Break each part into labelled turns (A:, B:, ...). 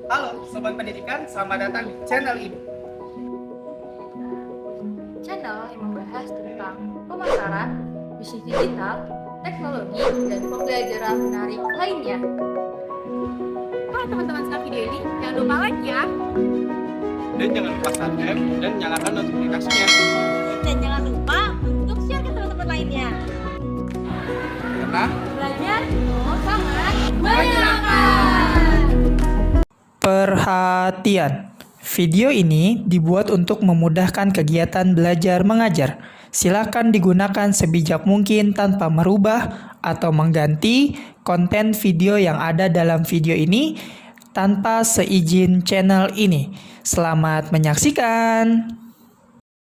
A: Halo Sobat Pendidikan, selamat datang di channel ini.
B: Channel yang membahas tentang pemasaran, bisnis digital, teknologi, dan pembelajaran menarik lainnya.
C: Teman-teman suka video ini, jangan lupa like ya.
A: Dan jangan lupa subscribe dan nyalakan notifikasinya.
C: Dan jangan lupa untuk share ke teman-teman lainnya.
A: Karena
C: Belajar sangat menyenangkan.
D: Perhatian, video ini dibuat untuk memudahkan kegiatan belajar mengajar. Silakan digunakan sebijak mungkin tanpa merubah atau mengganti konten video yang ada dalam video ini tanpa seizin channel ini. Selamat menyaksikan.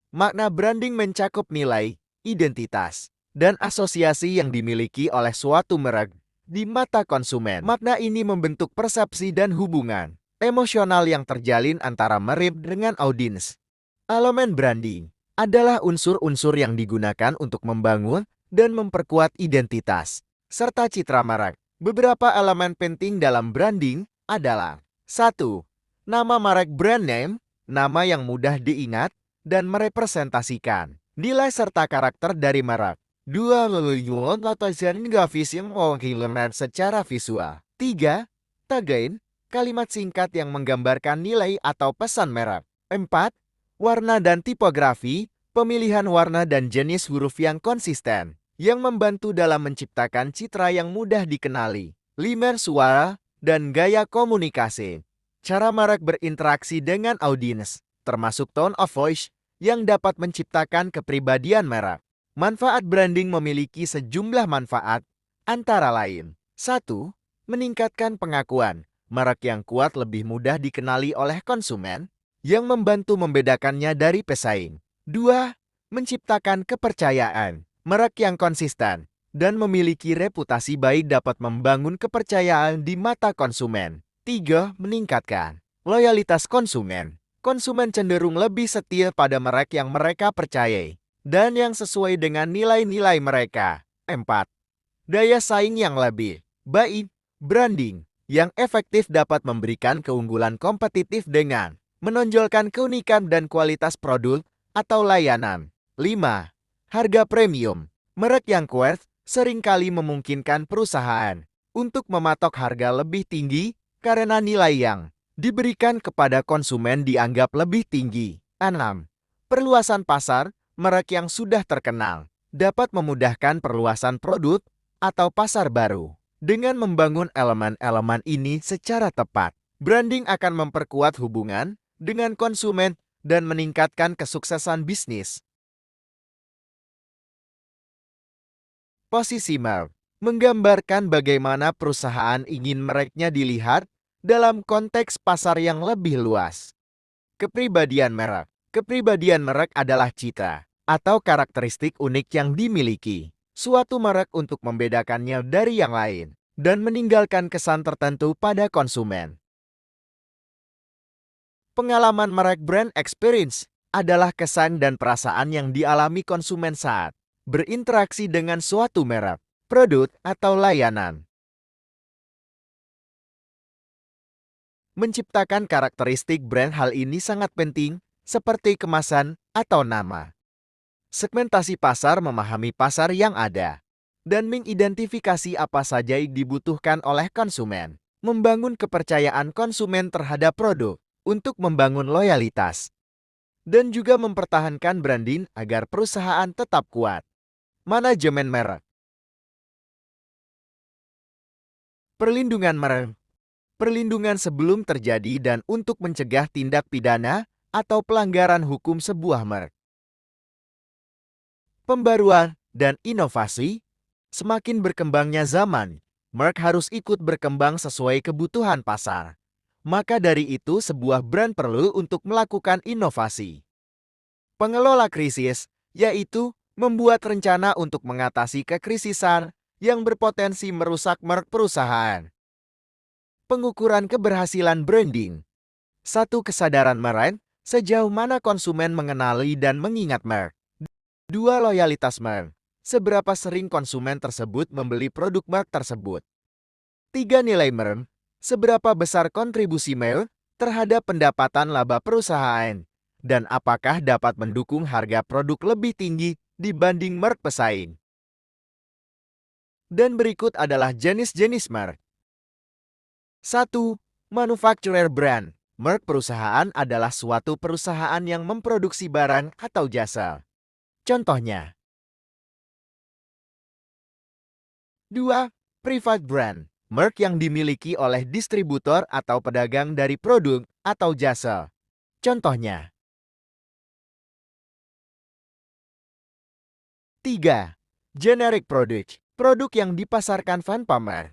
E: Makna branding mencakup nilai, identitas, dan asosiasi yang dimiliki oleh suatu merek di mata konsumen. Makna ini membentuk persepsi dan hubungan emosional yang terjalin antara merek dengan audiens. Elemen branding adalah unsur-unsur yang digunakan untuk membangun dan memperkuat identitas serta citra merek. Beberapa elemen penting dalam branding adalah 1. Nama merek brand name, nama yang mudah diingat dan merepresentasikan nilai serta karakter dari merek. 2. Latar grafis yang mewakili secara visual. 3. Tagline, kalimat singkat yang menggambarkan nilai atau pesan merek. 4. Warna dan tipografi, pemilihan warna dan jenis huruf yang konsisten, yang membantu dalam menciptakan citra yang mudah dikenali. 5. Suara dan gaya komunikasi, cara merek berinteraksi dengan audiens, termasuk tone of voice, yang dapat menciptakan kepribadian merek. Manfaat branding memiliki sejumlah manfaat, antara lain 1. Meningkatkan pengakuan. Merek yang kuat lebih mudah dikenali oleh konsumen, yang membantu membedakannya dari pesaing. 2. Menciptakan kepercayaan. Merek yang konsisten dan memiliki reputasi baik dapat membangun kepercayaan di mata konsumen. 3. Meningkatkan loyalitas konsumen. Konsumen cenderung lebih setia pada merek yang mereka percayai dan yang sesuai dengan nilai-nilai mereka. 4. Daya saing yang lebih baik. Branding yang efektif dapat memberikan keunggulan kompetitif dengan menonjolkan keunikan dan kualitas produk atau layanan. 5. Harga premium. Merek yang kuat seringkali memungkinkan perusahaan untuk mematok harga lebih tinggi karena nilai yang diberikan kepada konsumen dianggap lebih tinggi. 6. Perluasan pasar. Merek yang sudah terkenal dapat memudahkan perluasan produk atau pasar baru. Dengan membangun elemen-elemen ini secara tepat, branding akan memperkuat hubungan dengan konsumen dan meningkatkan kesuksesan bisnis. Posisi merek menggambarkan bagaimana perusahaan ingin mereknya dilihat dalam konteks pasar yang lebih luas. Kepribadian merek. Kepribadian merek adalah citra atau karakteristik unik yang dimiliki suatu merek untuk membedakannya dari yang lain dan meninggalkan kesan tertentu pada konsumen. Pengalaman merek brand experience adalah kesan dan perasaan yang dialami konsumen saat berinteraksi dengan suatu merek, produk, atau layanan. Menciptakan karakteristik brand hal ini sangat penting, seperti kemasan atau nama. Segmentasi pasar memahami pasar yang ada dan mengidentifikasi apa saja yang dibutuhkan oleh konsumen. Membangun kepercayaan konsumen terhadap produk untuk membangun loyalitas dan juga mempertahankan branding agar perusahaan tetap kuat. Manajemen merek. Perlindungan merek. Perlindungan sebelum terjadi dan untuk mencegah tindak pidana atau pelanggaran hukum sebuah merek. Pembaruan dan inovasi. Semakin berkembangnya zaman, merek harus ikut berkembang sesuai kebutuhan pasar. Maka dari itu sebuah brand perlu untuk melakukan inovasi. Pengelola krisis, yaitu membuat rencana untuk mengatasi kekrisisan yang berpotensi merusak merek perusahaan. Pengukuran keberhasilan branding. 1. Kesadaran merek, sejauh mana konsumen mengenali dan mengingat merek. 2. Loyalitas merek. Seberapa sering konsumen tersebut membeli produk merek tersebut. 3. Nilai merek. Seberapa besar kontribusi Merck terhadap pendapatan laba perusahaan? Dan apakah dapat mendukung harga produk lebih tinggi dibanding Merck pesaing? Dan berikut adalah jenis-jenis Merck. 1. Manufacturer brand. Merck perusahaan adalah suatu perusahaan yang memproduksi barang atau jasa. Contohnya. 2. Private brand. Merck yang dimiliki oleh distributor atau pedagang dari produk atau jasa. Contohnya. 3. Generic product. Produk yang dipasarkan tanpa merek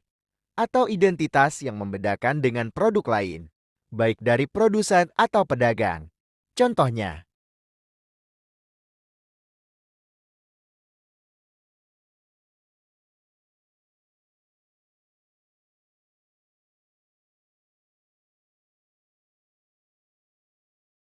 E: atau identitas yang membedakan dengan produk lain, baik dari produsen atau pedagang. Contohnya.